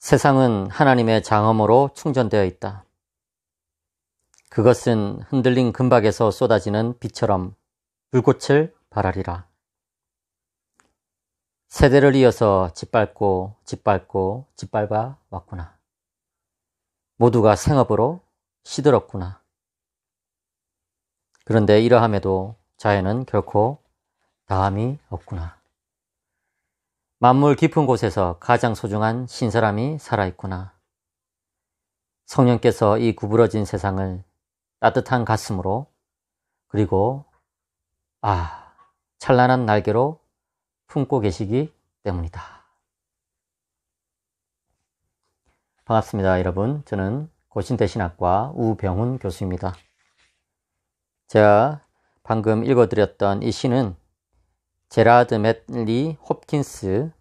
세상은 하나님의 장엄으로 충전되어 있다. 그것은 흔들린 금박에서 쏟아지는 빛처럼 불꽃을 발하리라. 세대를 이어서 짓밟고 짓밟아 왔구나. 모두가 생업으로 시들었구나. 그런데 이러함에도 자연은 결코 다함이 없구나. 만물 깊은 곳에서 가장 소중한 신사람이 살아있구나. 성령께서 이 구부러진 세상을 따뜻한 가슴으로 그리고 찬란한 날개로 품고 계시기 때문이다. 반갑습니다, 여러분. 저는 고신대신학과 우병훈 교수입니다. 제가 방금 읽어드렸던 이 시는 제라드 맷리 홉킨스라는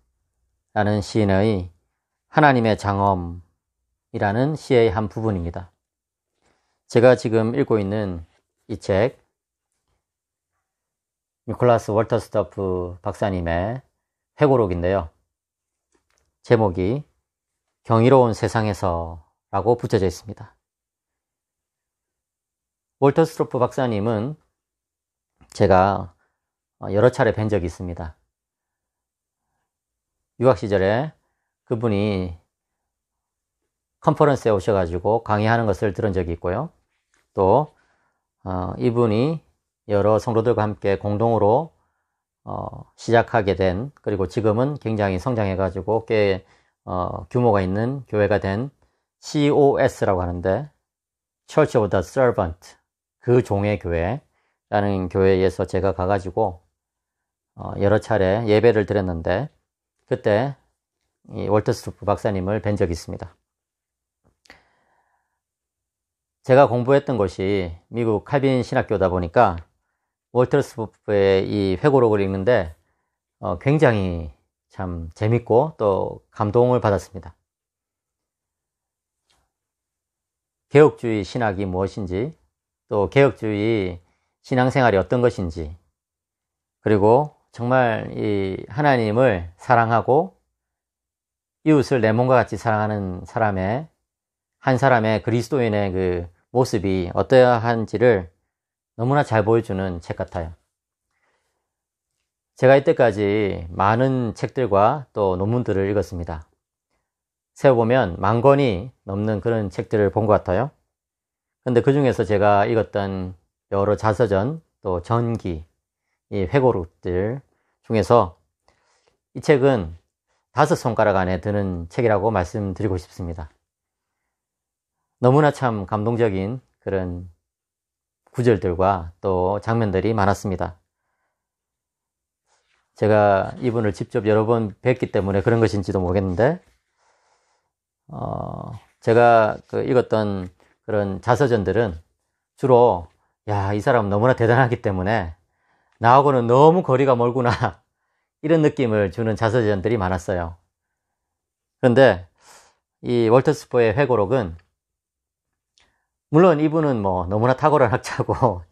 시인의 하나님의 장엄이라는 시의 한 부분입니다. 제가 지금 읽고 있는 이 책, 니콜라스 월터스토프 박사님의 회고록인데요. 제목이 경이로운 세상에서 라고 붙여져 있습니다. 월터스토프 박사님은 제가 여러 차례 뵌 적이 있습니다. 유학 시절에 그분이 컨퍼런스에 오셔가지고 강의하는 것을 들은 적이 있고요. 또 이분이 여러 성도들과 함께 공동으로 시작하게 된, 그리고 지금은 굉장히 성장해가지고 꽤 규모가 있는 교회가 된 COS라고 하는데 Church of the Servant, 그 종의 교회라는 교회에서 제가 가가지고 여러 차례 예배를 드렸는데 그때 이 월터스토프 박사님을 뵌 적이 있습니다. 제가 공부했던 곳이 미국 칼빈 신학교다 보니까 월터스토프의 이 회고록을 읽는데 굉장히 참 재밌고 또 감동을 받았습니다. 개혁주의 신학이 무엇인지, 또 개혁주의 신앙생활이 어떤 것인지, 그리고 정말 이 하나님을 사랑하고 이웃을 내 몸과 같이 사랑하는 한 사람의 그리스도인의 그 모습이 어떠한지를 너무나 잘 보여주는 책 같아요. 제가 이때까지 많은 책들과 또 논문들을 읽었습니다. 세어보면 10,000권이 넘는 그런 책들을 본 것 같아요. 근데 그 중에서 제가 읽었던 여러 자서전, 또 전기, 이 회고록들 중에서 이 책은 5손가락 안에 드는 책이라고 말씀드리고 싶습니다. 너무나 참 감동적인 그런 구절들과 또 장면들이 많았습니다. 제가 이분을 직접 여러 번 뵀기 때문에 그런 것인지도 모르겠는데 제가 읽었던 그런 자서전들은 주로 이 사람은 너무나 대단하기 때문에 나하고는 너무 거리가 멀구나 이런 느낌을 주는 자서전들이 많았어요. 그런데 이 월터스포의 회고록은 물론 이분은 너무나 탁월한 학자고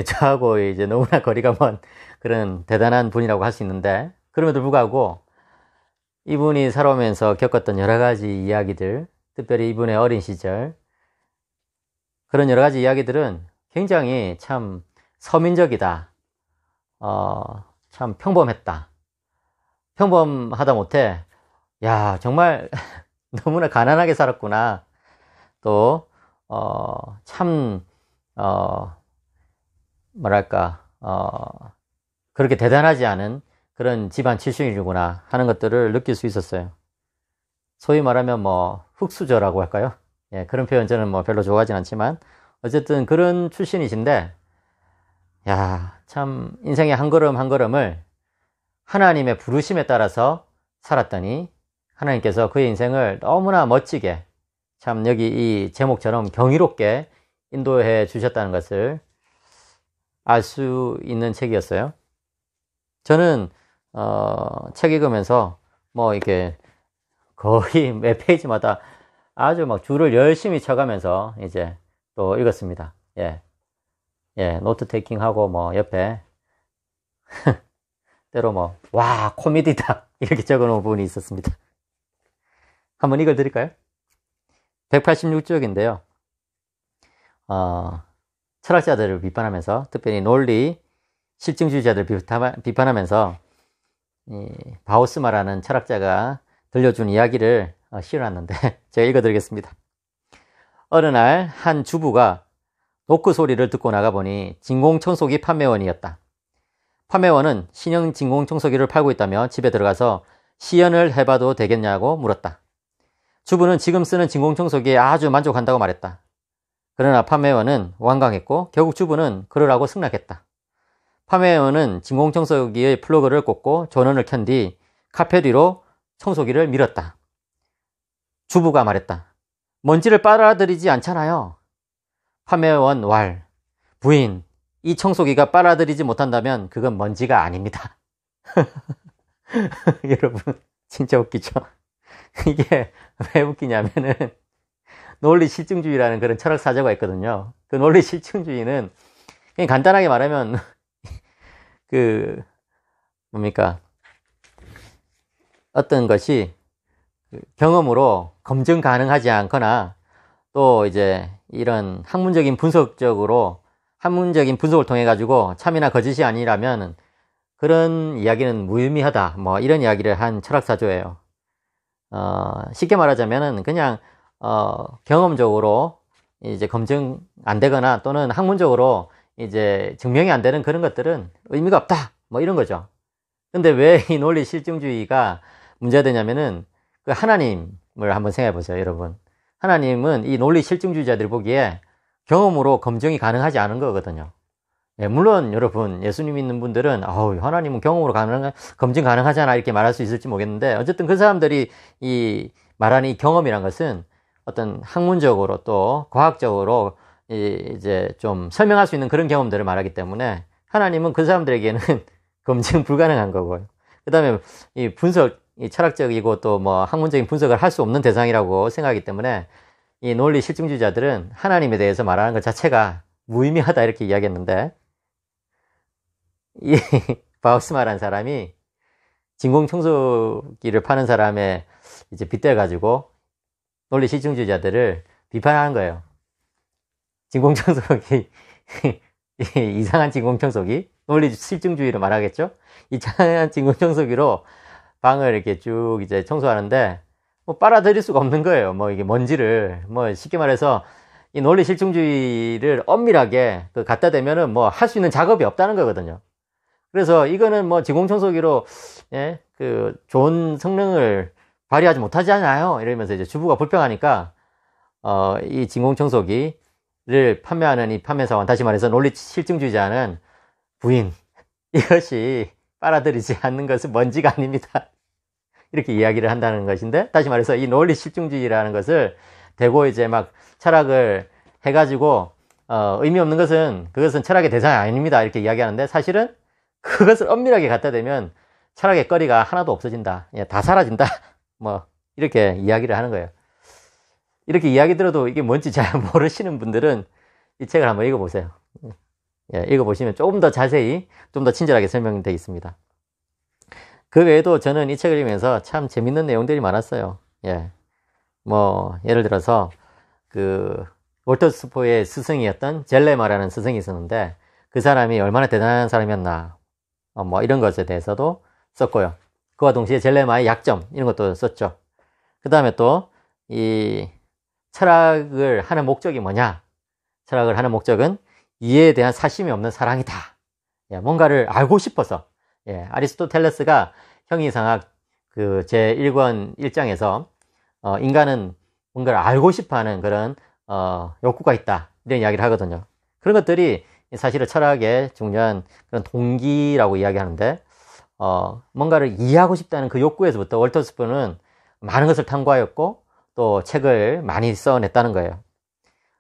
저하고 이제 너무나 거리가 먼 그런 대단한 분이라고 할 수 있는데, 그럼에도 불구하고 이분이 살아오면서 겪었던 여러 가지 이야기들, 특별히 이분의 어린 시절, 그런 여러 가지 이야기들은 굉장히 참 서민적이다. 참 평범했다. 평범하다 못해, 정말 너무나 가난하게 살았구나. 또, 그렇게 대단하지 않은 그런 집안 출신이구나 하는 것들을 느낄 수 있었어요. 소위 말하면 흙수저라고 할까요? 그런 표현 저는 별로 좋아하진 않지만, 어쨌든 그런 출신이신데, 참 인생의 한 걸음 한 걸음을 하나님의 부르심에 따라서 살았더니 하나님께서 그의 인생을 너무나 멋지게, 참 여기 이 제목처럼 경이롭게 인도해 주셨다는 것을 알 수 있는 책이었어요. 저는 책 읽으면서 이렇게 거의 매 페이지마다 아주 줄을 열심히 쳐가면서 이제 또 읽었습니다. 노트 테이킹하고 옆에 때로 와 코미디다 이렇게 적어놓은 부분이 있었습니다. 한번 읽어드릴까요? 186쪽인데요. 철학자들을 비판하면서, 특별히 논리 실증주의자들을 비판하면서 바우스마라는 철학자가 들려준 이야기를 씌워놨는데 제가 읽어드리겠습니다. 어느 날 한 주부가 노크 소리를 듣고 나가보니 진공청소기 판매원이었다. 판매원은 신형 진공청소기를 팔고 있다며 집에 들어가서 시연을 해봐도 되겠냐고 물었다. 주부는 지금 쓰는 진공청소기에 아주 만족한다고 말했다. 그러나 판매원은 완강했고 결국 주부는 그러라고 승낙했다. 판매원은 진공청소기의 플러그를 꽂고 전원을 켠 뒤 카페 뒤로 청소기를 밀었다. 주부가 말했다. 먼지를 빨아들이지 않잖아요. 판매원 왈. 부인, 이 청소기가 빨아들이지 못한다면 그건 먼지가 아닙니다. 여러분 진짜 웃기죠? 이게 왜 웃기냐면은 논리 실증주의라는 그런 철학 사조가 있거든요. 그 논리 실증주의는 그냥 간단하게 말하면 뭡니까? 어떤 것이 경험으로 검증 가능하지 않거나 또 이제 이런 학문적인 분석을 통해 가지고 참이나 거짓이 아니라면 그런 이야기는 무의미하다. 뭐 이런 이야기를 한 철학 사조예요. 쉽게 말하자면은 그냥 경험적으로 이제 검증 안 되거나 또는 학문적으로 이제 증명이 안 되는 그런 것들은 의미가 없다. 뭐 이런 거죠. 근데 왜 이 논리 실증주의가 문제가 되냐면은 그 하나님을 한번 생각해 보세요, 여러분. 하나님은 이 논리 실증주의자들이 보기에 경험으로 검증이 가능하지 않은 거거든요. 예, 물론 여러분 예수님 믿는 분들은 하나님은 경험으로 검증 가능하잖아 이렇게 말할 수 있을지 모르겠는데 어쨌든 그 사람들이 이 말하는 이 경험이란 것은 어떤 학문적으로 또 과학적으로 이제 좀 설명할 수 있는 그런 경험들을 말하기 때문에 하나님은 그 사람들에게는 검증 불가능한 거고요. 그 다음에 이 철학적이고 또 뭐 학문적인 분석을 할 수 없는 대상이라고 생각하기 때문에 이 논리 실증주의자들은 하나님에 대해서 말하는 것 자체가 무의미하다 이렇게 이야기했는데 이 바우스마라는 사람이 진공청소기를 파는 사람의 이제 빗대가지고 논리 실증주의자들을 비판하는 거예요. 진공청소기 이상한 진공청소기 논리 실증주의로 말하겠죠? 이상한 진공청소기로 방을 이렇게 쭉 이제 청소하는데 뭐 빨아들일 수가 없는 거예요. 뭐 이게 먼지를 뭐 쉽게 말해서 이 논리 실증주의를 엄밀하게 갖다 대면은 뭐 할 수 있는 작업이 없다는 거거든요. 그래서 이거는 뭐 진공청소기로 좋은 성능을 발휘하지 못하잖아요. 이러면서 이제 주부가 불평하니까 이 진공청소기를 판매하는 이 판매사원, 다시 말해서 논리 실증주의자는 부인, 이것이 빨아들이지 않는 것은 먼지가 아닙니다. 이렇게 이야기를 한다는 것인데, 다시 말해서 이 논리 실증주의라는 것을 대고 이제 막 철학을 해가지고 의미 없는 것은 그것은 철학의 대상이 아닙니다. 이렇게 이야기하는데 사실은 그것을 엄밀하게 갖다 대면 철학의 거리가 하나도 없어진다. 다 사라진다. 뭐 이렇게 이야기를 하는 거예요. 이렇게 이야기 들어도 이게 뭔지 잘 모르시는 분들은 이 책을 한번 읽어보세요. 읽어보시면 조금 더 자세히, 좀 더 친절하게 설명되어 있습니다. 그 외에도 저는 이 책을 읽으면서 참 재밌는 내용들이 많았어요. 뭐 예를 들어서 월터 스포의 스승이었던 젤레마라는 스승이 있었는데 그 사람이 얼마나 대단한 사람이었나, 뭐 이런 것에 대해서도 썼고요. 그와 동시에 젤레마의 약점 이런 것도 썼죠. 그 다음에 또 이 철학을 하는 목적이 뭐냐? 철학을 하는 목적은 이해에 대한 사심이 없는 사랑이다. 뭔가를 알고 싶어서. 아리스토텔레스가 형이상학 제1권 1장에서 인간은 뭔가를 알고 싶어하는 그런 욕구가 있다, 이런 이야기를 하거든요. 그런 것들이 사실은 철학의 중요한 그런 동기라고 이야기하는데 뭔가를 이해하고 싶다는 그 욕구에서부터 월터 스푸는 많은 것을 탐구하였고 또 책을 많이 써냈다는 거예요.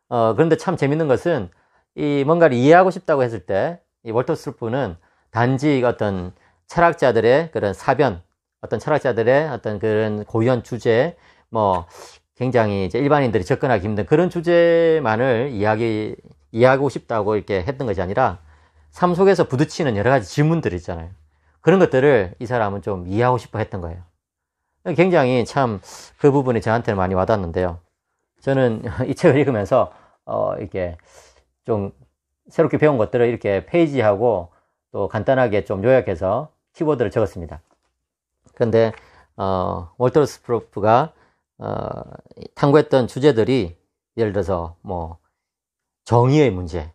그런데 참 재밌는 것은 이 뭔가를 이해하고 싶다고 했을 때 이 월터 스푸는 단지 어떤 철학자들의 그런 사변, 어떤 철학자들의 어떤 그런 고유한 주제, 뭐 굉장히 이제 일반인들이 접근하기 힘든 그런 주제만을 이해하고 싶다고 이렇게 했던 것이 아니라 삶 속에서 부딪히는 여러 가지 질문들 있잖아요. 그런 것들을 이 사람은 좀 이해하고 싶어 했던 거예요. 굉장히 참 그 부분이 저한테는 많이 와닿는데요. 저는 이 책을 읽으면서 이렇게 좀 새롭게 배운 것들을 이렇게 페이지하고 또 간단하게 좀 요약해서 키워드를 적었습니다. 그런데 월터 스프로프가 탐구했던 주제들이 예를 들어서 뭐 정의의 문제,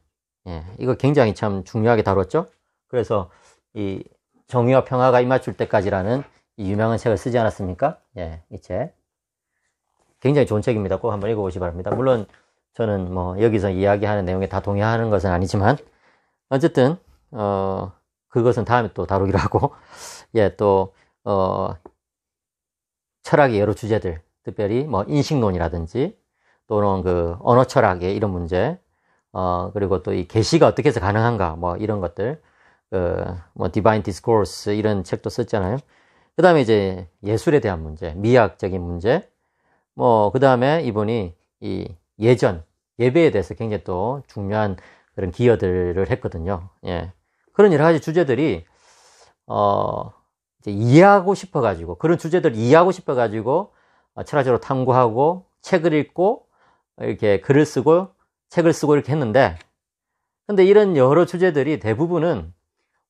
예, 이거 굉장히 참 중요하게 다뤘죠. 그래서 이 정의와 평화가 입맞출 때까지라는 이 유명한 책을 쓰지 않았습니까? 예, 이 책 굉장히 좋은 책입니다. 꼭 한번 읽어보시기 바랍니다. 물론 저는 뭐 여기서 이야기하는 내용에 다 동의하는 것은 아니지만 어쨌든 그것은 다음에 또 다루기로 하고, 예, 또 철학의 여러 주제들, 특별히 뭐 인식론이라든지 또는 그 언어 철학의 이런 문제, 그리고 또 이 계시가 어떻게 해서 가능한가, 뭐 이런 것들, 뭐 Divine Discourse 이런 책도 썼잖아요. 그 다음에 이제 예술에 대한 문제, 미학적인 문제, 뭐 그 다음에 이분이 이 예배에 대해서 굉장히 또 중요한 그런 기여들을 했거든요. 예. 그런 여러 가지 주제들이 이제 이해하고 싶어가지고, 그런 주제들을 이해하고 싶어가지고 철학적으로 탐구하고 책을 읽고 이렇게 글을 쓰고 책을 쓰고 이렇게 했는데, 근데 이런 여러 주제들이 대부분은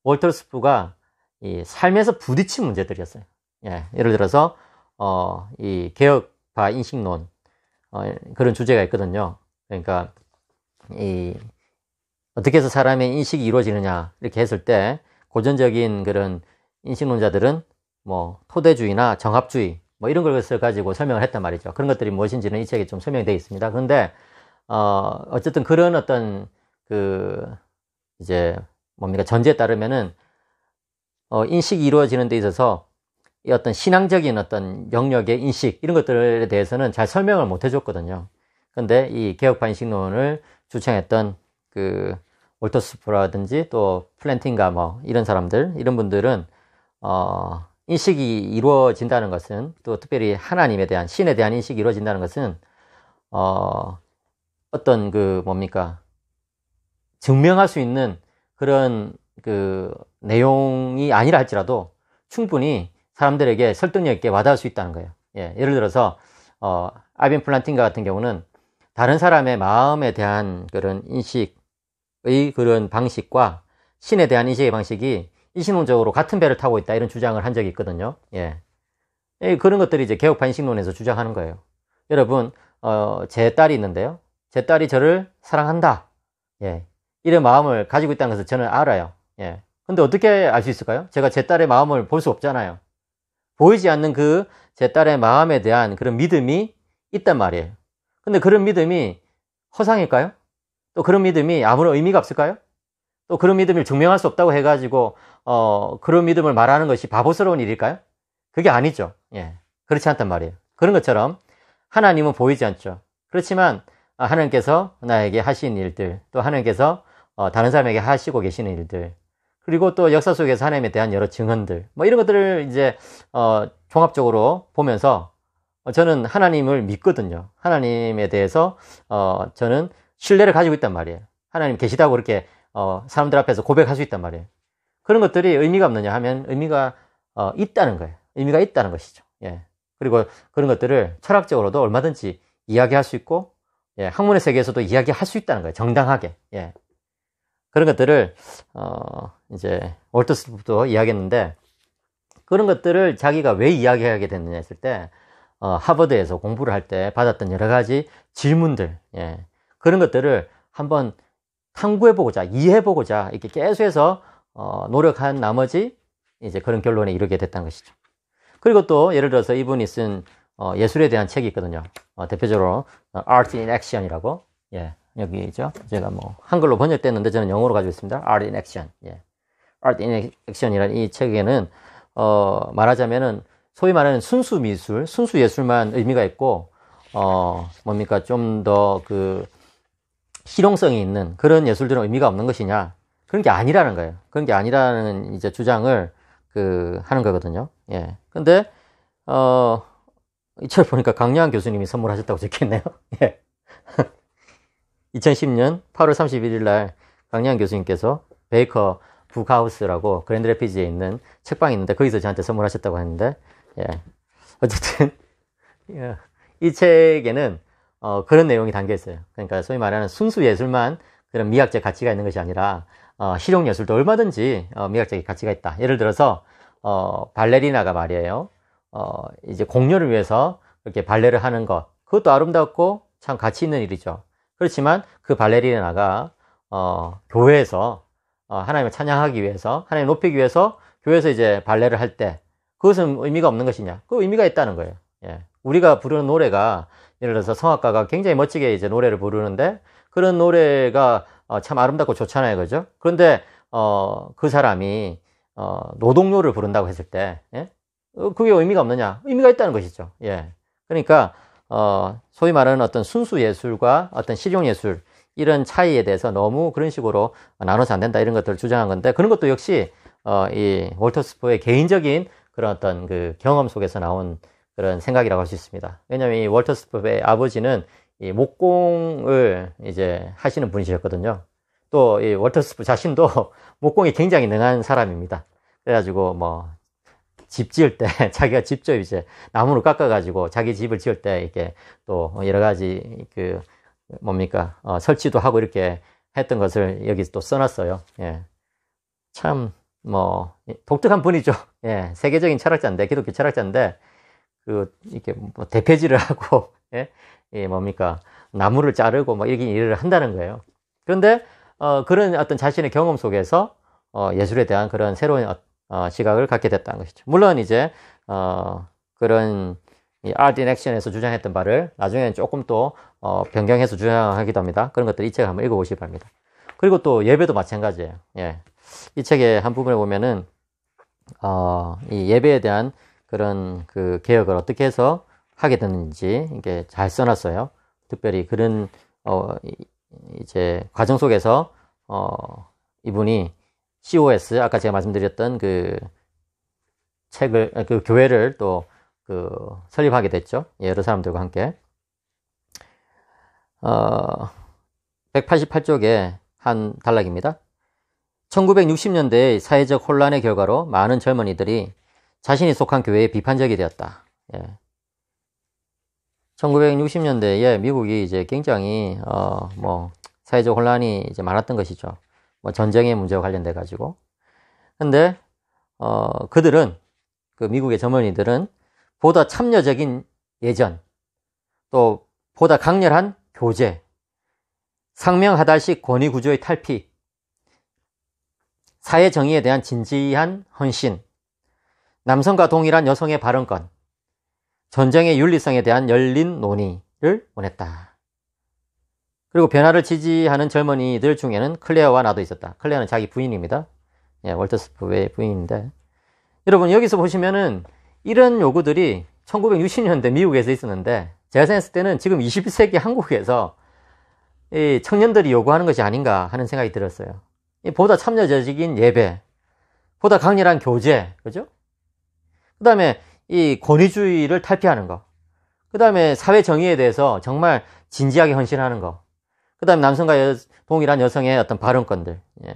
월터 스프가 이 삶에서 부딪힌 문제들이었어요. 예, 예를 들어서 이 개혁파 인식론 그런 주제가 있거든요. 그러니까 이 어떻게 해서 사람의 인식이 이루어지느냐 이렇게 했을 때 고전적인 그런 인식론자들은 뭐 토대주의나 정합주의 뭐 이런 것을 가지고 설명을 했단 말이죠. 그런 것들이 무엇인지는 이 책에 좀 설명이 되어 있습니다. 그런데 어쨌든 그런 어떤 그 이제 뭡니까 전제에 따르면은 인식이 이루어지는 데 있어서 이 어떤 신앙적인 어떤 영역의 인식 이런 것들에 대해서는 잘 설명을 못 해줬거든요. 근데 이 개혁파 인식론을 주창했던 그 월터 스프라든지 또 플랜팅가 뭐 이런 사람들 이런 분들은 인식이 이루어진다는 것은, 또 특별히 하나님에 대한 신에 대한 인식이 이루어진다는 것은 어떤 그 뭡니까 증명할 수 있는 그런 그 내용이 아니라 할지라도 충분히 사람들에게 설득력 있게 와닿을 수 있다는 거예요. 예, 예를 들어서 알빈 플란팅가 같은 경우는 다른 사람의 마음에 대한 그런 인식의 그런 방식과 신에 대한 인식의 방식이 인식론적으로 같은 배를 타고 있다 이런 주장을 한 적이 있거든요. 예, 그런 것들이 이제 개혁파 인식론에서 주장하는 거예요. 여러분 제 딸이 있는데요. 제 딸이 저를 사랑한다. 예, 이런 마음을 가지고 있다는 것을 저는 알아요. 예. 근데 어떻게 알 수 있을까요? 제가 제 딸의 마음을 볼 수 없잖아요. 보이지 않는 그 제 딸의 마음에 대한 그런 믿음이 있단 말이에요. 근데 그런 믿음이 허상일까요? 또 그런 믿음이 아무런 의미가 없을까요? 또 그런 믿음을 증명할 수 없다고 해가지고 그런 믿음을 말하는 것이 바보스러운 일일까요? 그게 아니죠. 예. 그렇지 않단 말이에요. 그런 것처럼 하나님은 보이지 않죠. 그렇지만 하나님께서 나에게 하신 일들, 또 하나님께서 다른 사람에게 하시고 계시는 일들, 그리고 또 역사 속에서 하나님에 대한 여러 증언들, 뭐 이런 것들을 이제 종합적으로 보면서 저는 하나님을 믿거든요. 하나님에 대해서 저는 신뢰를 가지고 있단 말이에요. 하나님 계시다고 그렇게 사람들 앞에서 고백할 수 있단 말이에요. 그런 것들이 의미가 없느냐 하면 의미가 있다는 거예요. 의미가 있다는 것이죠. 예. 그리고 그런 것들을 철학적으로도 얼마든지 이야기할 수 있고, 예, 학문의 세계에서도 이야기할 수 있다는 거예요. 정당하게. 예. 그런 것들을 이제 월터 스프도 이야기했는데, 그런 것들을 자기가 왜 이야기하게 됐느냐 했을 때 하버드에서 공부를 할 때 받았던 여러 가지 질문들, 예, 그런 것들을 한번 탐구해보고자, 이해해보고자 이렇게 계속해서 노력한 나머지 이제 그런 결론에 이르게 됐다는 것이죠. 그리고 또 예를 들어서 이분이 쓴 예술에 대한 책이 있거든요. 대표적으로 Art in Action이라고, 예, 여기죠. 제가 뭐 한글로 번역됐는데 저는 영어로 가지고 있습니다. Art in Action. 예. Art in Action이라는 이 책에는 말하자면은 소위 말하는 순수 미술, 순수 예술만 의미가 있고 뭡니까 좀 더 그 실용성이 있는 그런 예술들은 의미가 없는 것이냐? 그런 게 아니라는 거예요. 그런 게 아니라는 이제 주장을 하는 거거든요. 예. 근데 이 책 보니까 강려한 교수님이 선물하셨다고 적혀있네요. 예. 2010년 8월 31일 날 강려한 교수님께서 베이커 북하우스라고 그랜드 레피지에 있는 책방이 있는데 거기서 저한테 선물하셨다고 했는데, 예. 어쨌든 이 책에는 그런 내용이 담겨 있어요. 그러니까 소위 말하는 순수 예술만 그런 미학적 가치가 있는 것이 아니라 실용 예술도 얼마든지 미학적인 가치가 있다. 예를 들어서 발레리나가 말이에요. 이제 공연을 위해서 이렇게 발레를 하는 것, 그것도 아름답고 참 가치 있는 일이죠. 그렇지만 그 발레리나가 교회에서 하나님을 찬양하기 위해서, 하나님 높이기 위해서 교회에서 이제 발레를 할 때 그것은 의미가 없는 것이냐? 그 의미가 있다는 거예요. 예. 우리가 부르는 노래가 예를 들어서 성악가가 굉장히 멋지게 이제 노래를 부르는데 그런 노래가 참 아름답고 좋잖아요, 그죠? 그런데 그 사람이 노동요를 부른다고 했을 때, 예? 그게 의미가 없느냐? 의미가 있다는 것이죠. 예. 그러니까 소위 말하는 어떤 순수 예술과 어떤 실용 예술 이런 차이에 대해서 너무 그런 식으로 나눠서 안 된다 이런 것들을 주장한 건데 그런 것도 역시 이 월터 스포의 개인적인 그런 어떤 그 경험 속에서 나온 그런 생각이라고 할 수 있습니다. 왜냐하면 이 월터 스포의 아버지는 이 목공을 이제 하시는 분이셨거든요. 또 이 월터 스포 자신도 목공이 굉장히 능한 사람입니다. 그래가지고 뭐 집 지을 때 자기가 직접 이제 나무를 깎아가지고 자기 집을 지을 때 이렇게 또 여러 가지 그 뭡니까 설치도 하고 이렇게 했던 것을 여기 또 써놨어요. 예. 참 뭐 독특한 분이죠. 예. 세계적인 철학자인데 기독교 철학자인데 그 이렇게 뭐 대패질을 하고 예? 예, 뭡니까 나무를 자르고 뭐 이렇게 일을 한다는 거예요. 그런데 그런 어떤 자신의 경험 속에서 예술에 대한 그런 새로운 시각을 갖게 됐다는 것이죠. 물론 이제 그런 아트 인 액션에서 주장했던 바를 나중에는 조금 또 변경해서 주장하기도 합니다. 그런 것들 이 책을 한번 읽어보시기 바랍니다. 그리고 또 예배도 마찬가지예요. 예. 이 책의 한 부분에 보면은 이 예배에 대한 그런 그 개혁을 어떻게 해서 하게 됐는지 이게 잘 써놨어요. 특별히 그런 이제 과정 속에서 이분이 COS 아까 제가 말씀드렸던 그 책을 그 교회를 또 그 설립하게 됐죠. 여러 사람들과 함께 188쪽의 한 단락입니다. 1960년대의 사회적 혼란의 결과로 많은 젊은이들이 자신이 속한 교회에 비판적이 되었다. 예. 1960년대에 미국이 이제 굉장히 뭐 사회적 혼란이 이제 많았던 것이죠. 뭐 전쟁의 문제와 관련돼 가지고. 근데 그들은 그 미국의 젊은이들은 보다 참여적인 예전, 또 보다 강렬한 교제, 상명하달식 권위 구조의 탈피, 사회 정의에 대한 진지한 헌신, 남성과 동일한 여성의 발언권, 전쟁의 윤리성에 대한 열린 논의를 원했다. 그리고 변화를 지지하는 젊은이들 중에는 클레어와 나도 있었다. 클레어는 자기 부인입니다. 예, 월터 스포의 부인인데. 여러분, 여기서 보시면은 이런 요구들이 1960년대 미국에서 있었는데, 제가 생각했을 때는 지금 21세기 한국에서 이 청년들이 요구하는 것이 아닌가 하는 생각이 들었어요. 보다 참여적인 예배, 보다 강렬한 교제, 그죠? 그 다음에 이 권위주의를 탈피하는 거. 그 다음에 사회 정의에 대해서 정말 진지하게 헌신하는 거. 그 다음에 남성과 동일한 여성의 어떤 발언권들. 예.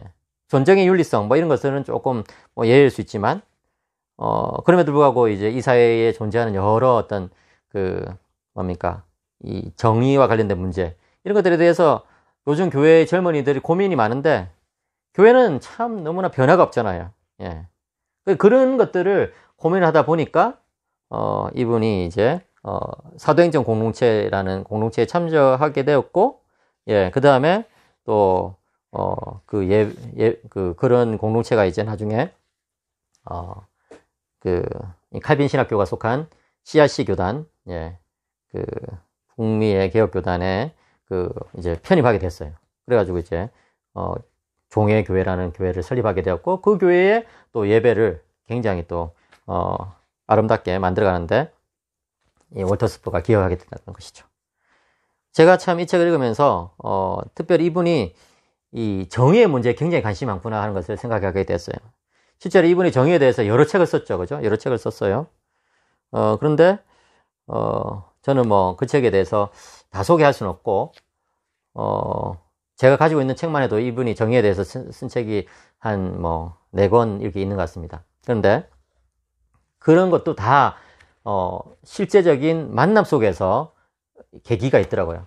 전쟁의 윤리성, 뭐 이런 것들은 조금 뭐 예일 수 있지만, 그럼에도 불구하고 이제 이 사회에 존재하는 여러 어떤 뭡니까? 이 정의와 관련된 문제. 이런 것들에 대해서 요즘 교회 젊은이들이 고민이 많은데, 교회는 참 너무나 변화가 없잖아요. 예. 그런 것들을 고민을 하다 보니까, 이분이 이제, 사도행전 공동체라는 공동체에 참여하게 되었고, 예, 그 다음에 또, 그런 공동체가 이제 나중에, 이 칼빈 신학교가 속한 CRC 교단, 예, 북미의 개혁교단에 이제 편입하게 됐어요. 그래가지고 이제, 종회교회라는 교회를 설립하게 되었고, 그 교회에 또 예배를 굉장히 또, 아름답게 만들어가는데, 이 월터 스포가 기여하게 됐다는 것이죠. 제가 참 이 책을 읽으면서, 특별히 이분이 이 정의의 문제에 굉장히 관심이 많구나 하는 것을 생각하게 됐어요. 실제로 이분이 정의에 대해서 여러 책을 썼죠. 그죠? 여러 책을 썼어요. 그런데, 저는 뭐 그 책에 대해서 다 소개할 수는 없고, 제가 가지고 있는 책만 해도 이분이 정의에 대해서 쓴 책이 한 4권 이렇게 있는 것 같습니다. 그런데 그런 것도 다 실제적인 만남 속에서 계기가 있더라고요.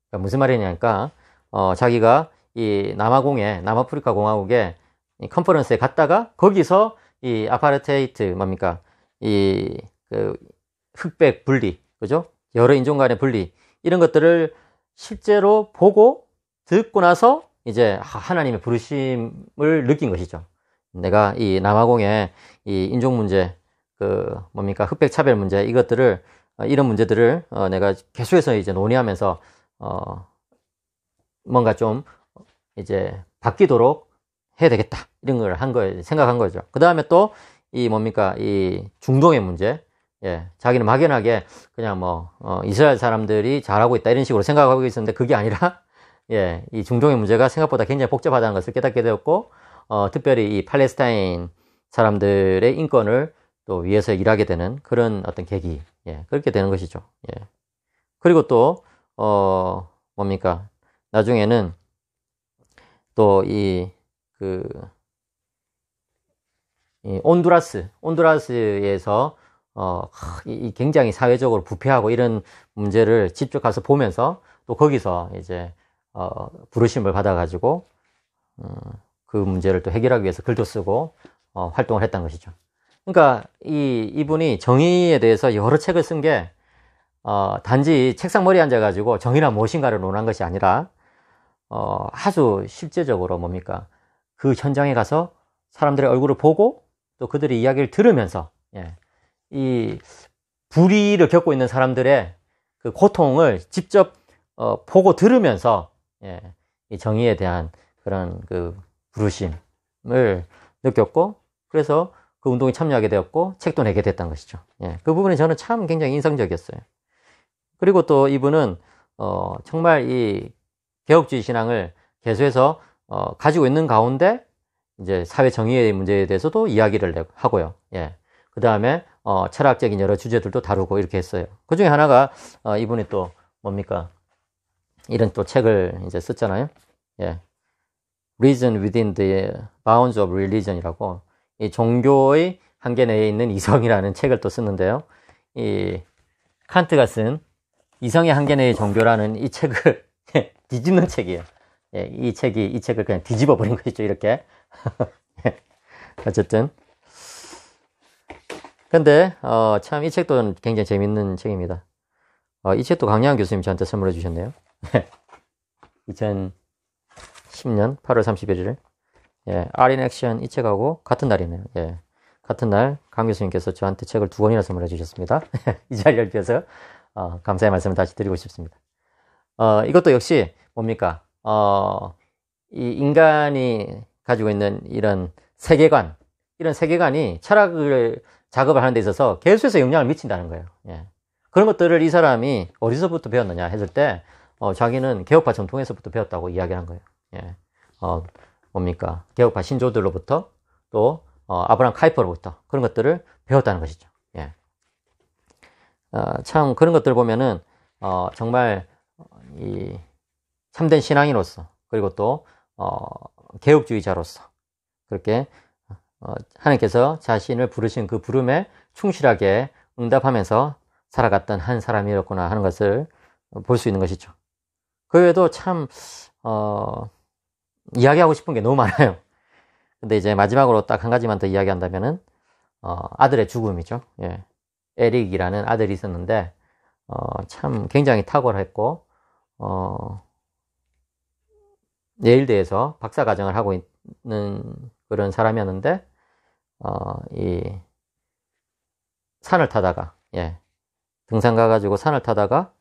그러니까 무슨 말이냐니까, 자기가 이 남아프리카 공화국에 이 컨퍼런스에 갔다가 거기서 이 아파르테이트 뭡니까? 그 흑백 분리, 그죠? 여러 인종 간의 분리, 이런 것들을 실제로 보고 듣고 나서 이제 하나님의 부르심을 느낀 것이죠. 내가 이 남아공의 이 인종 문제, 그 뭡니까? 흑백 차별 문제, 이것들을 이런 문제들을 내가 계속해서 이제 논의하면서 뭔가 좀 이제 바뀌도록 해야 되겠다, 이런 걸 생각한 거죠. 그 다음에 또 이 뭡니까? 이 중동의 문제, 예, 자기는 막연하게 그냥 이스라엘 사람들이 잘하고 있다, 이런 식으로 생각하고 있었는데, 그게 아니라 예, 이 중동의 문제가 생각보다 굉장히 복잡하다는 것을 깨닫게 되었고, 특별히 이 팔레스타인 사람들의 인권을 또 위해서 일하게 되는 그런 어떤 계기, 예, 그렇게 되는 것이죠. 예. 그리고 또 뭡니까? 나중에는 또 이 온두라스에서 굉장히 사회적으로 부패하고 이런 문제를 직접 가서 보면서 또 거기서 이제 부르심을 받아가지고 그 문제를 또 해결하기 위해서 글도 쓰고 활동을 했던 것이죠. 그러니까 이분이 정의에 대해서 여러 책을 쓴 게 단지 책상 머리에 앉아가지고 정의란 무엇인가를 논한 것이 아니라 아주 실제적으로 뭡니까? 그 현장에 가서 사람들의 얼굴을 보고 또 그들의 이야기를 들으면서, 예, 이 불의를 겪고 있는 사람들의 그 고통을 직접 보고 들으면서, 예, 이 정의에 대한 그런 그 부르심을 느꼈고, 그래서 그 운동에 참여하게 되었고 책도 내게 됐던 것이죠. 예, 그 부분이 저는 참 굉장히 인상적이었어요. 그리고 또 이분은 정말 이 개혁주의 신앙을 계속해서 가지고 있는 가운데 이제 사회 정의의 문제에 대해서도 이야기를 하고요. 예. 그 다음에 철학적인 여러 주제들도 다루고 이렇게 했어요. 그 중에 하나가 이분이 또 뭡니까? 이런 또 책을 이제 썼잖아요. 예. Reason Within the Bounds of Religion이라고, 이 종교의 한계 내에 있는 이성이라는 책을 또 썼는데요. 이 칸트가 쓴 이성의 한계 내의 종교라는 이 책을 뒤집는 책이에요. 예, 이 책을 그냥 뒤집어 버린 것이죠, 이렇게. 어쨌든. 근데, 참, 이 책도 굉장히 재밌는 책입니다. 이 책도 강량한 교수님 저한테 선물해 주셨네요. 2010년 8월 31일. 예, Art in Action, 이 책하고 같은 날이네요. 예. 같은 날, 강 교수님께서 저한테 책을 2권이나 선물해 주셨습니다. 이 자리를 빌어서, 감사의 말씀을 다시 드리고 싶습니다. 이것도 역시, 뭡니까? 이 인간이 가지고 있는 이런 세계관이 철학을 작업을 하는 데 있어서 계속해서 영향을 미친다는 거예요. 예. 그런 것들을 이 사람이 어디서부터 배웠느냐 했을 때, 자기는 개혁파 전통에서부터 배웠다고 이야기를 한 거예요. 예. 뭡니까? 개혁파 신조들로부터 또, 아브라함 카이퍼로부터 그런 것들을 배웠다는 것이죠. 예. 참, 그런 것들 보면은, 정말, 이, 참된 신앙인으로서, 그리고 또, 개혁주의자로서, 그렇게, 하나님께서 자신을 부르신 그 부름에 충실하게 응답하면서 살아갔던 한 사람이었구나 하는 것을 볼 수 있는 것이죠. 그 외에도 참, 이야기하고 싶은 게 너무 많아요. 근데 이제 마지막으로 딱 한 가지만 더 이야기한다면은, 아들의 죽음이죠. 예. 에릭이라는 아들이 있었는데, 참 굉장히 탁월했고, 예일대에서 박사과정을 하고 있는 그런 사람이었는데, 이 산을 타다가, 예, 등산 가가지고 산을 타다가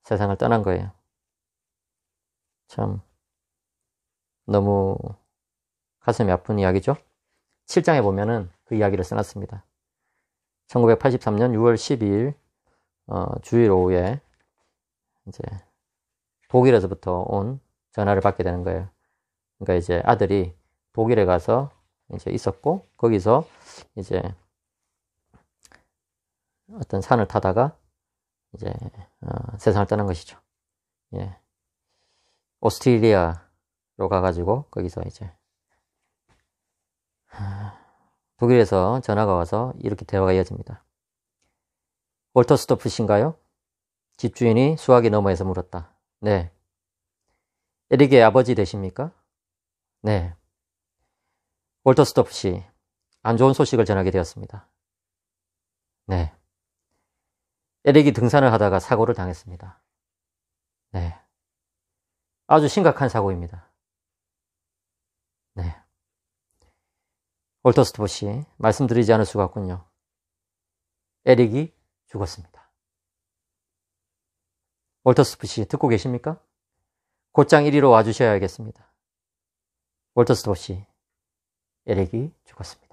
세상을 떠난 거예요. 참 너무 가슴이 아픈 이야기죠. 7장에 보면은 그 이야기를 써놨습니다. 1983년 6월 12일 주일 오후에 이제 독일에서부터 온 전화를 받게 되는 거예요. 그러니까 이제 아들이 독일에 가서 이제 있었고, 거기서 이제 어떤 산을 타다가 이제 세상을 떠난 것이죠. 예. 오스트리아로 가가지고 거기서 이제 독일에서 전화가 와서 이렇게 대화가 이어집니다. 월터 스토프신가요? 집주인이 수화기 너머에서 물었다. 네. 에릭의 아버지 되십니까? 네. 월터 스토프 씨, 안 좋은 소식을 전하게 되었습니다. 네. 에릭이 등산을 하다가 사고를 당했습니다. 네. 아주 심각한 사고입니다. 네. 월터 스토프 씨, 말씀드리지 않을 수가 없군요. 에릭이 죽었습니다. 월터 스토프 씨, 듣고 계십니까? 곧장 이리로 와주셔야겠습니다. 월터 스토프 씨, 에릭이 죽었습니다.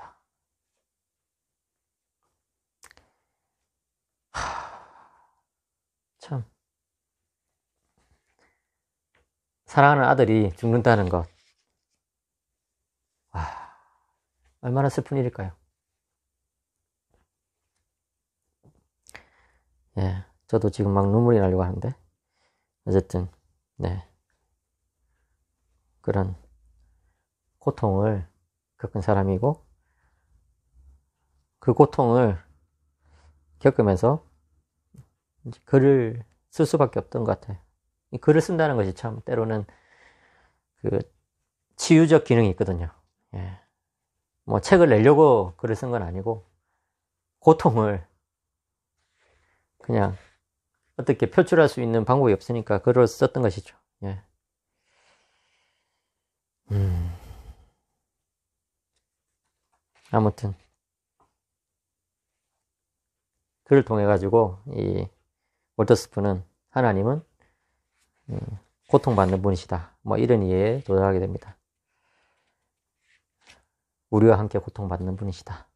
참. 사랑하는 아들이 죽는다는 것. 와, 얼마나 슬픈 일일까요? 예, 저도 지금 막 눈물이 나려고 하는데. 어쨌든, 네. 그런 고통을 겪은 사람이고, 그 고통을 겪으면서 글을 쓸 수밖에 없던 것 같아요. 이 글을 쓴다는 것이 참 때로는 그 치유적 기능이 있거든요. 예. 뭐 책을 내려고 글을 쓴 건 아니고 고통을 그냥 어떻게 표출할 수 있는 방법이 없으니까 글을 썼던 것이죠. 예. 아무튼 글을 통해 가지고 이 월터 스토프는 하나님은 고통받는 분이시다. 뭐 이런 이해에 도달하게 됩니다. 우리와 함께 고통받는 분이시다.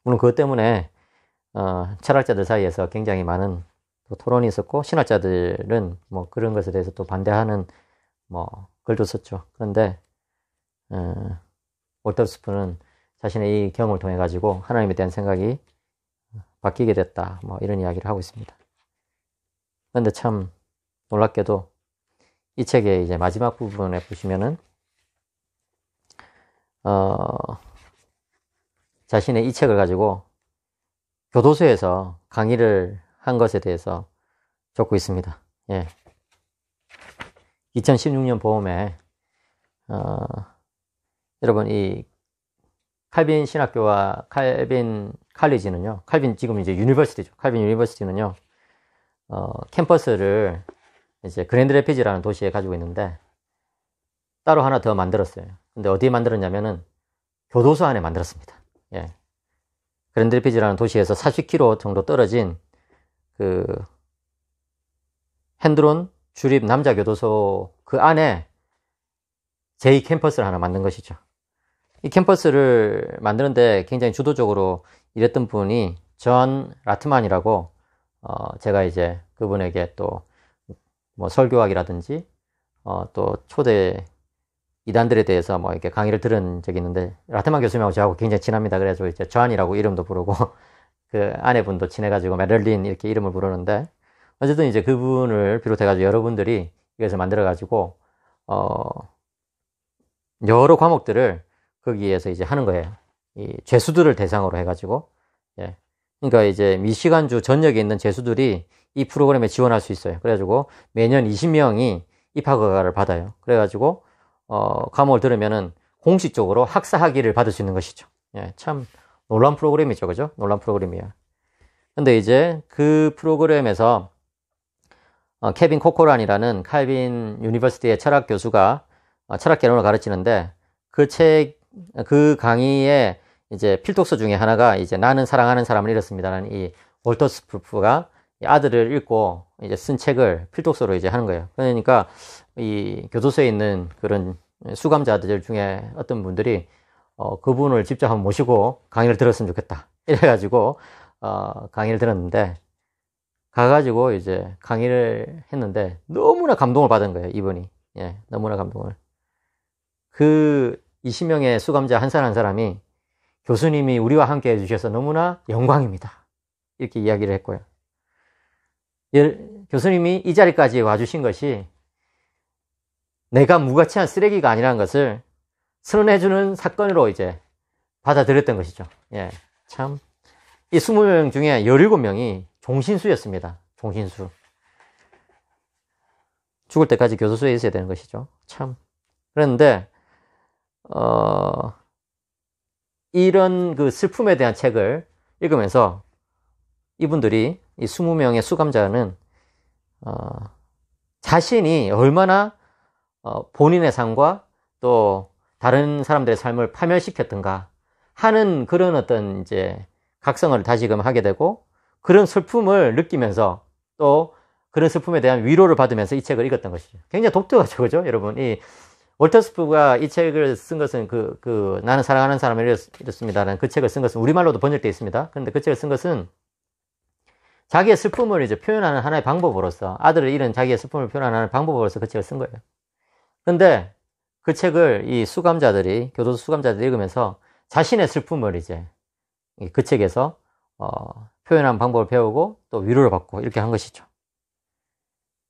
물론 그것 때문에 철학자들 사이에서 굉장히 많은 또 토론이 있었고 신학자들은 뭐 그런 것에 대해서 또 반대하는 뭐 글도 썼죠. 그런데 월터 스토프는 자신의 이 경험을 통해 가지고 하나님에 대한 생각이 바뀌게 됐다. 뭐 이런 이야기를 하고 있습니다. 그런데 참 놀랍게도 이 책의 이제 마지막 부분에 보시면은 자신의 이 책을 가지고 교도소에서 강의를 한 것에 대해서 적고 있습니다. 예. 2016년 봄에 여러분 이 칼빈 신학교와 칼빈 칼리지는요. 칼빈 지금 이제 유니버시티죠. 칼빈 유니버시티는요. 캠퍼스를 이제 그랜드 레피즈라는 도시에 가지고 있는데 따로 하나 더 만들었어요. 근데 어디에 만들었냐면은 교도소 안에 만들었습니다. 예. 그랜드 레피즈라는 도시에서 40km 정도 떨어진 그 핸드론 주립 남자 교도소 그 안에 제2 캠퍼스를 하나 만든 것이죠. 이 캠퍼스를 만드는데 굉장히 주도적으로 일했던 분이 존 라트만이라고 제가 이제 그분에게 또 뭐 설교학이라든지 또 초대 이단들에 대해서 뭐 이렇게 강의를 들은 적이 있는데 라트만 교수님하고 저하고 굉장히 친합니다. 그래서 이제 존이라고 이름도 부르고 그 아내분도 친해가지고 메릴린 이렇게 이름을 부르는데 어쨌든 이제 그분을 비롯해가지고 여러분들이 이것을 만들어가지고 여러 과목들을 거기에서 이제 하는 거예요. 이 죄수들을 대상으로 해가지고 예. 그러니까 이제 미시간주 전역에 있는 죄수들이 이 프로그램에 지원할 수 있어요. 그래가지고 매년 20명이 입학허가를 받아요. 그래가지고 과목을 들으면은 공식적으로 학사 학위를 받을 수 있는 것이죠. 예, 참 놀라운 프로그램이죠, 그죠? 놀라운 프로그램이에요. 근데 이제 그 프로그램에서 케빈 코코란이라는 칼빈 유니버시티의 철학 교수가 철학 개론을 가르치는데 그 강의에 이제 필독서 중에 하나가 이제 나는 사랑하는 사람을 잃었습니다라는 이 월터 스토프가 아들을 읽고 이제 쓴 책을 필독서로 이제 하는 거예요. 그러니까 이 교도소에 있는 그런 수감자들 중에 어떤 분들이 그분을 직접 한번 모시고 강의를 들었으면 좋겠다. 이래가지고 강의를 들었는데 가가지고 이제 강의를 했는데 너무나 감동을 받은 거예요. 이분이. 예, 너무나 감동을. 그 20명의 수감자 한 사람 한 사람이 교수님이 우리와 함께 해주셔서 너무나 영광입니다. 이렇게 이야기를 했고요. 교수님이 이 자리까지 와주신 것이 내가 무가치한 쓰레기가 아니라는 것을 선언해주는 사건으로 이제 받아들였던 것이죠. 예, 참 이 20명 중에 17명이 종신수였습니다. 종신수. 죽을 때까지 교도소에 있어야 되는 것이죠. 참. 그런데, 이런 그 슬픔에 대한 책을 읽으면서 이분들이, 이 20명의 수감자는, 자신이 얼마나, 본인의 삶과 또 다른 사람들의 삶을 파멸시켰던가 하는 그런 어떤 이제 각성을 다시금 하게 되고, 그런 슬픔을 느끼면서 또 그런 슬픔에 대한 위로를 받으면서 이 책을 읽었던 것이죠. 굉장히 독특하죠, 그죠? 여러분, 이 월터 스프가 이 책을 쓴 것은 나는 사랑하는 사람을 이렇습니다라는 그 책을 쓴 것은 우리말로도 번역되어 있습니다. 그런데 그 책을 쓴 것은 자기의 슬픔을 이제 표현하는 하나의 방법으로서, 아들을 잃은 자기의 슬픔을 표현하는 하나의 방법으로서 그 책을 쓴 거예요. 근데 그 책을 이 수감자들이, 교도소 수감자들이 읽으면서 자신의 슬픔을 이제 그 책에서 표현하는 방법을 배우고 또 위로를 받고 이렇게 한 것이죠.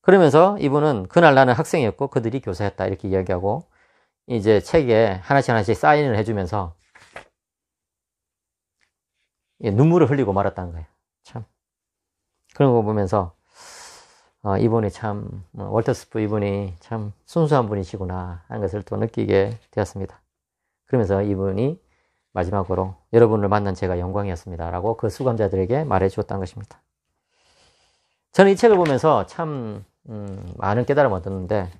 그러면서 이분은 그날 나는 학생이었고 그들이 교사였다 이렇게 이야기하고 이제 책에 하나씩 사인을 해주면서 눈물을 흘리고 말았다는 거예요. 참. 그런 거 보면서 이분이 참, 월터 스프 이분이 참 순수한 분이시구나 하는 것을 또 느끼게 되었습니다. 그러면서 이분이 마지막으로 여러분을 만난 제가 영광이었습니다 라고 그 수감자들에게 말해 주었다는 것입니다. 저는 이 책을 보면서 참 많은 깨달음을 얻었는데,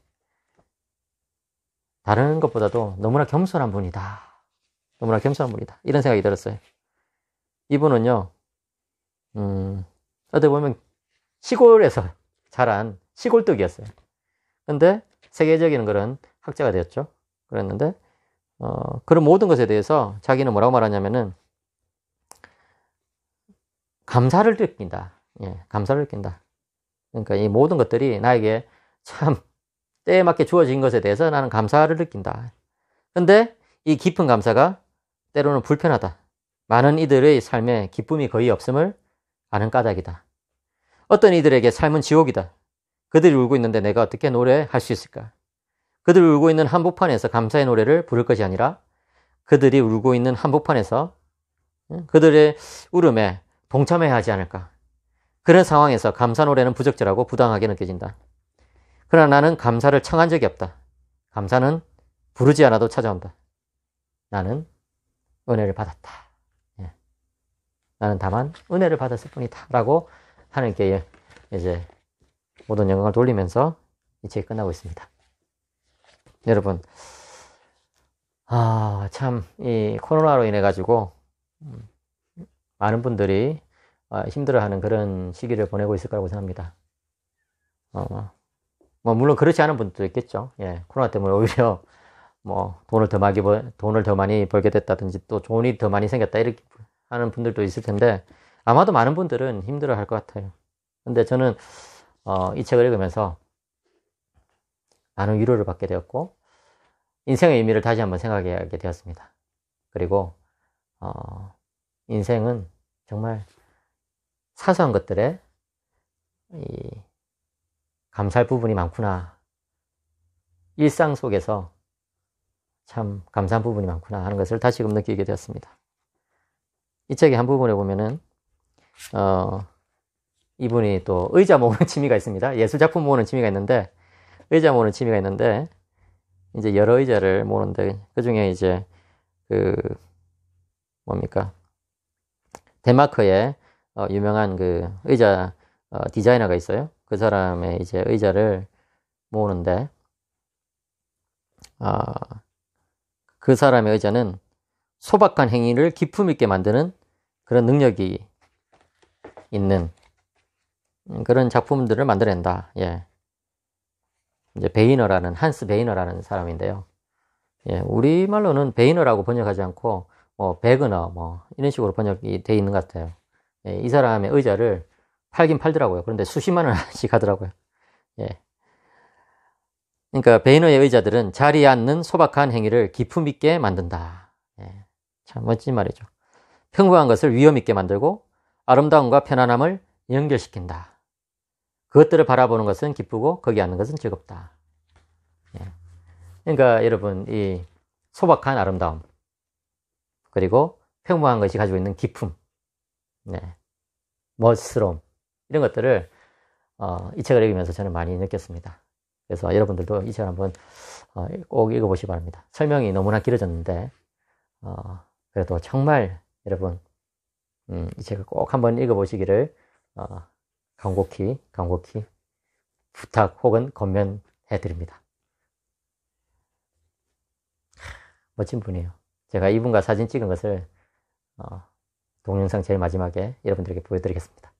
다른 것보다도 너무나 겸손한 분이다. 너무나 겸손한 분이다. 이런 생각이 들었어요. 이분은요, 어떻게 보면 시골에서 자란 시골뜨기였어요. 근데 세계적인 그런 학자가 되었죠. 그랬는데, 그런 모든 것에 대해서 자기는 뭐라고 말하냐면은, 감사를 느낀다. 예, 감사를 느낀다. 그러니까 이 모든 것들이 나에게 참 때에 맞게 주어진 것에 대해서 나는 감사를 느낀다. 근데 이 깊은 감사가 때로는 불편하다. 많은 이들의 삶에 기쁨이 거의 없음을 아는 까닭이다. 어떤 이들에게 삶은 지옥이다. 그들이 울고 있는데 내가 어떻게 노래할 수 있을까? 그들이 울고 있는 한복판에서 감사의 노래를 부를 것이 아니라 그들이 울고 있는 한복판에서 그들의 울음에 동참해야 하지 않을까? 그런 상황에서 감사 노래는 부적절하고 부당하게 느껴진다. 그러나 나는 감사를 청한 적이 없다. 감사는 부르지 않아도 찾아온다. 나는 은혜를 받았다. 예. 나는 다만 은혜를 받았을 뿐이다. 라고 하나님께 이제 모든 영광을 돌리면서 이 책이 끝나고 있습니다. 여러분, 참, 이 코로나로 인해가지고, 많은 분들이 힘들어하는 그런 시기를 보내고 있을 거라고 생각합니다. 물론 그렇지 않은 분들도 있겠죠. 예, 코로나 때문에 오히려 돈을 더 많이 벌게 됐다든지 또 좋은 일이 더 많이 생겼다 이렇게 하는 분들도 있을 텐데 아마도 많은 분들은 힘들어 할 것 같아요. 근데 저는 이 책을 읽으면서 많은 위로를 받게 되었고 인생의 의미를 다시 한번 생각하게 되었습니다. 그리고 인생은 정말 사소한 것들에 감사할 부분이 많구나. 일상 속에서 참 감사한 부분이 많구나 하는 것을 다시금 느끼게 되었습니다. 이 책의 한 부분에 보면은 이분이 또 의자 모으는 취미가 있습니다. 예술작품 모으는 취미가 있는데 의자 모으는 취미가 있는데 이제 여러 의자를 모으는데 그 중에 이제 덴마크에 유명한 그 의자 디자이너가 있어요. 그 사람의 이제 의자를 모으는데 그 사람의 의자는 소박한 행위를 기품 있게 만드는 그런 능력이 있는 그런 작품들을 만들어낸다. 예. 이제 한스 베이너라는 사람인데요. 예, 우리말로는 베이너라고 번역하지 않고 베그너 이런 식으로 번역이 돼 있는 것 같아요. 예, 이 사람의 의자를 팔긴 팔더라고요. 그런데 수십만 원씩 하더라고요. 예. 그러니까 베이너의 의자들은 자리에 앉는 소박한 행위를 기품 있게 만든다. 예. 참 멋진 말이죠. 평범한 것을 위험 있게 만들고 아름다움과 편안함을 연결시킨다. 그것들을 바라보는 것은 기쁘고 거기 앉는 것은 즐겁다. 예. 그러니까 여러분 이 소박한 아름다움 그리고 평범한 것이 가지고 있는 기품 네, 멋스러움, 이런 것들을 이 책을 읽으면서 저는 많이 느꼈습니다. 그래서 여러분들도 이 책을 한번 꼭 읽어보시기 바랍니다. 설명이 너무나 길어졌는데 그래도 정말 여러분 이 책을 꼭 한번 읽어보시기를 간곡히 부탁 혹은 권면해 드립니다. 멋진 분이에요. 제가 이분과 사진 찍은 것을 동영상 제일 마지막에 여러분들에게 보여드리겠습니다.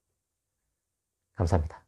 감사합니다.